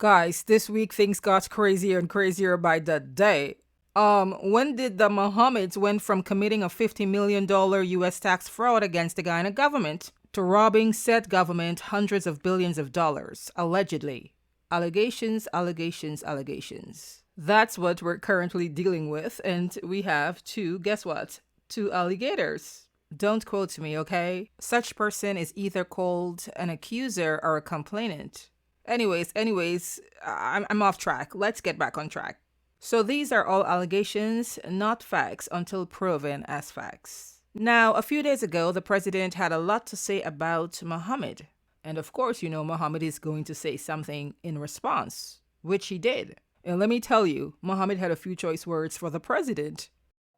Guys, this week things got crazier and crazier by the day. When did the Mohammeds went from committing a $50 million US tax fraud against the Guyana government to robbing said government hundreds of billions of dollars, allegedly? Allegations, allegations, allegations. That's what we're currently dealing with, and we have guess what? Two alligators. Don't quote me, okay? Such person is either called an accuser or a complainant. Anyways, I'm off track. Let's get back on track. So these are all allegations, not facts until proven as facts. Now, a few days ago, the president had a lot to say about Mohammed. And of course, Mohammed is going to say something in response, which he did. And let me tell you, Mohammed had a few choice words for the president.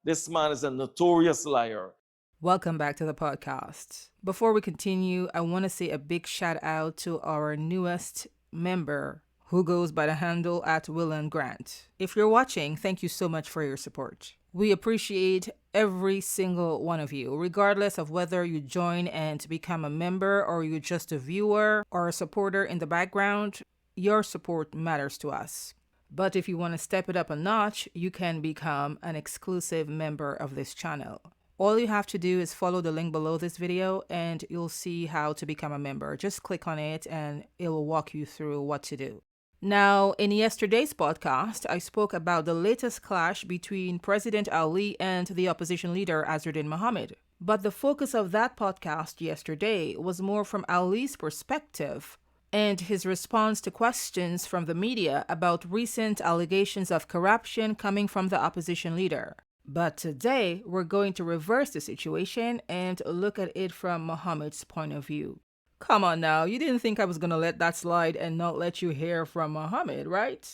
This man is a notorious liar. Welcome back to the podcast. Before we continue, I want to say a big shout out to our newest member who goes by the handle at Will and Grant. If you're watching, thank you so much for your support. We appreciate every single one of you, regardless of whether you join and become a member or you're just a viewer or a supporter in the background. Your support matters to us. But if you want to step it up a notch, you can become an exclusive member of this channel. All you have to do is follow the link below this video and you'll see how to become a member. Just click on it and it will walk you through what to do. Now, in yesterday's podcast, I spoke about the latest clash between President Ali and the opposition leader Azruddin Mohamed. But the focus of that podcast yesterday was more from Ali's perspective and his response to questions from the media about recent allegations of corruption coming from the opposition leader. But today, we're going to reverse the situation and look at it from Mohammed's point of view. Come on now, you didn't think I was going to let that slide and not let you hear from Mohammed, right?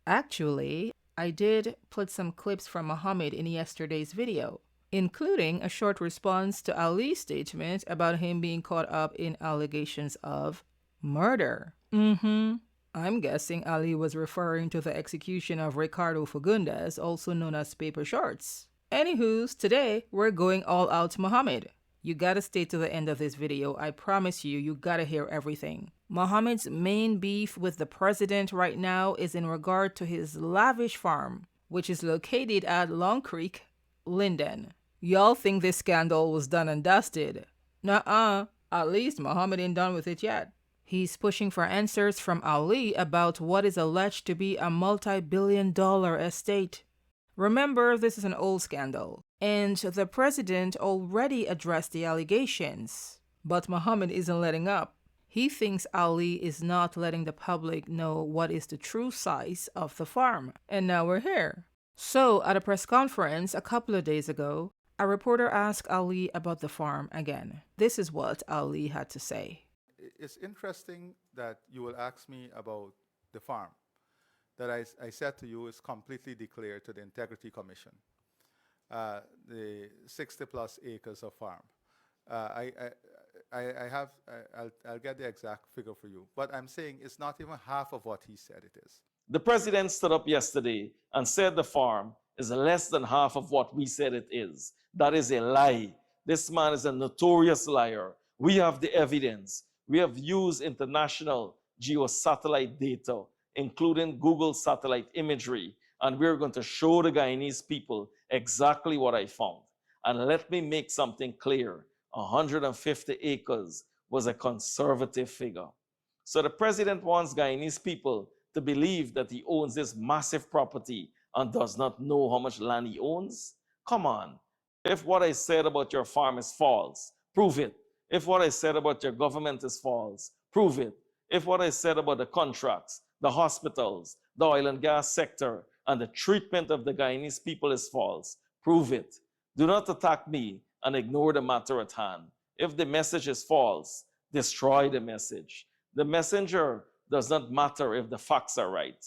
Actually, I did put some clips from Mohammed in yesterday's video, including a short response to Ali's statement about him being caught up in allegations of murder. I'm guessing Ali was referring to the execution of Ricardo Fagundes, also known as Paper Shorts. Anywho's, today we're going all out Mohammed. You gotta stay to the end of this video. I promise you gotta hear everything. Mohammed's main beef with the president right now is in regard to his lavish farm, which is located at Long Creek, Linden. Y'all think this scandal was done and dusted? Nuh-uh. At least Mohammed ain't done with it yet. He's pushing for answers from Ali about what is alleged to be a multi-billion-dollar estate. Remember, this is an old scandal, and the president already addressed the allegations. But Mohammed isn't letting up. He thinks Ali is not letting the public know what is the true size of the farm. And now we're here. So, at a press conference a couple of days ago, a reporter asked Ali about the farm again. This is what Ali had to say. It's interesting that you will ask me about the farm that I said to you is completely declared to the Integrity Commission, the 60 plus acres of farm. I'll get the exact figure for you, but I'm saying it's not even half of what he said it is. The president stood up yesterday and said the farm is less than half of what we said it is. That is a lie. This man is a notorious liar. We have the evidence. We have used international geosatellite data, including Google satellite imagery, and we're going to show the Guyanese people exactly what I found. And let me make something clear. 150 acres was a conservative figure. So the president wants Guyanese people to believe that he owns this massive property and does not know how much land he owns? Come on. If what I said about your farm is false, prove it. If what I said about your government is false, prove it. If what I said about the contracts, the hospitals, the oil and gas sector, and the treatment of the Guyanese people is false, prove it. Do not attack me and ignore the matter at hand. If the message is false, destroy the message. The messenger does not matter if the facts are right.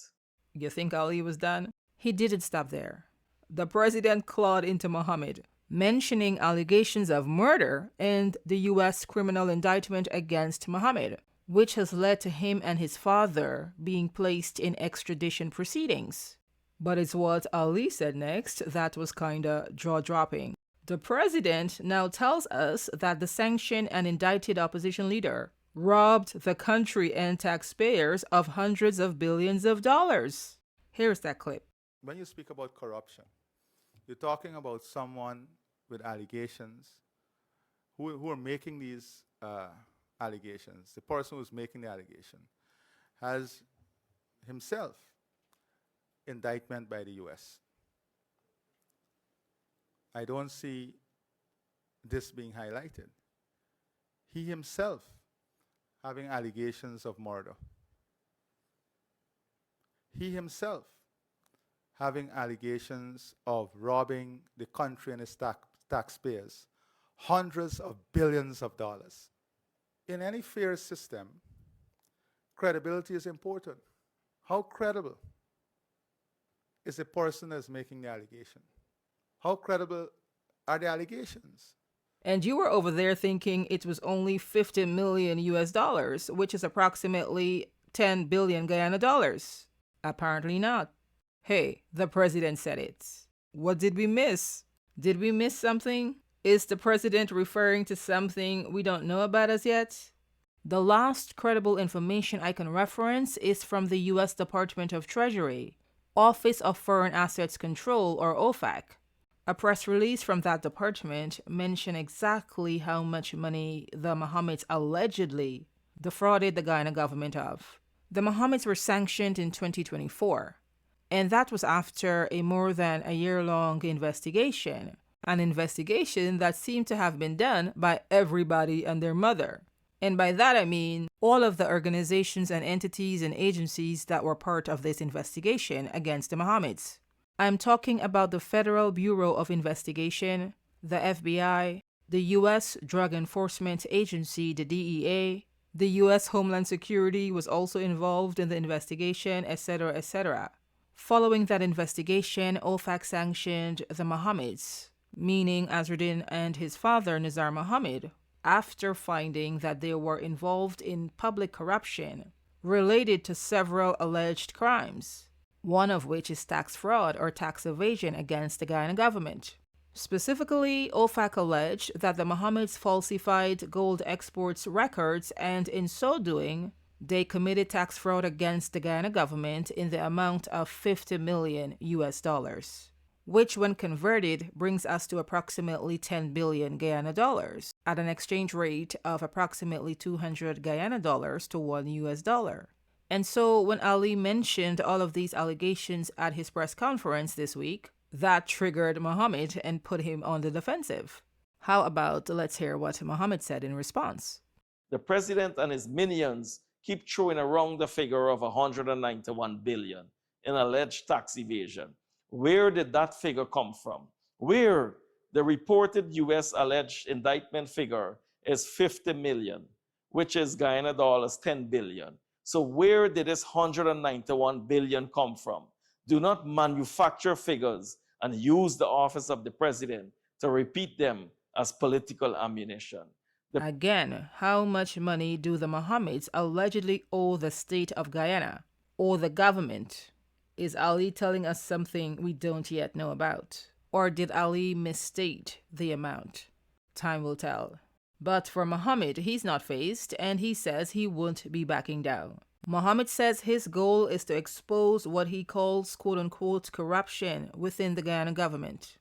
You think Ali was done? He didn't stop there. The president clawed into Mohammed, mentioning allegations of murder and the U.S. criminal indictment against Mohammed, which has led to him and his father being placed in extradition proceedings. But it's what Ali said next that was kinda jaw-dropping. The president now tells us that the sanctioned and indicted opposition leader robbed the country and taxpayers of hundreds of billions of dollars. Here's that clip. When you speak about corruption, you're talking about someone with allegations who are making these allegations. The person who's making the allegation has himself indictment by the US. I don't see this being highlighted. He himself having allegations of murder. He himself having allegations of robbing the country and its taxpayers hundreds of billions of dollars. In any fair system, credibility is important. How credible is the person that's making the allegation? How credible are the allegations? And you were over there thinking it was only 50 million US dollars, which is approximately 10 billion Guyana dollars. Apparently not. Hey, the president said it. What did we miss? Did we miss something? Is the president referring to something we don't know about as yet? The last credible information I can reference is from the U.S. Department of Treasury, Office of Foreign Assets Control, or OFAC. A press release from that department mentioned exactly how much money the Mohammeds allegedly defrauded the Guyana government of. The Mohammeds were sanctioned in 2024, and that was after a more than a year-long investigation, an investigation that seemed to have been done by everybody and their mother. And by that I mean all of the organizations and entities and agencies that were part of this investigation against the Mohammeds. I'm talking about the Federal Bureau of Investigation, the FBI, the U.S. Drug Enforcement Agency, the DEA, the U.S. Homeland Security was also involved in the investigation, etc., etc. Following that investigation, OFAC sanctioned the Mohammeds, meaning Azruddin and his father, Nizar Mohamed, after finding that they were involved in public corruption related to several alleged crimes, one of which is tax fraud or tax evasion against the Guyana government. Specifically, OFAC alleged that the Mohammeds falsified gold exports records, and in so doing, they committed tax fraud against the Guyana government in the amount of 50 million US dollars, which when converted brings us to approximately 10 billion Guyana dollars at an exchange rate of approximately 200 Guyana dollars to $1 US. And so when Ali mentioned all of these allegations at his press conference this week, that triggered Mohamed and put him on the defensive. How about let's hear what Mohamed said in response. The president and his minions keep throwing around the figure of 191 billion in alleged tax evasion. Where did that figure come from? Where the reported U.S. alleged indictment figure is 50 million, which is Guyana dollars 10 billion. So where did this 191 billion come from? Do not manufacture figures and use the office of the president to repeat them as political ammunition. Again, how much money do the Mohammeds allegedly owe the state of Guyana or the government? Is Ali telling us something we don't yet know about? Or did Ali misstate the amount? Time will tell. But for Mohamed, he's not fazed, and he says he won't be backing down. Mohamed says his goal is to expose what he calls quote-unquote corruption within the Guyana government.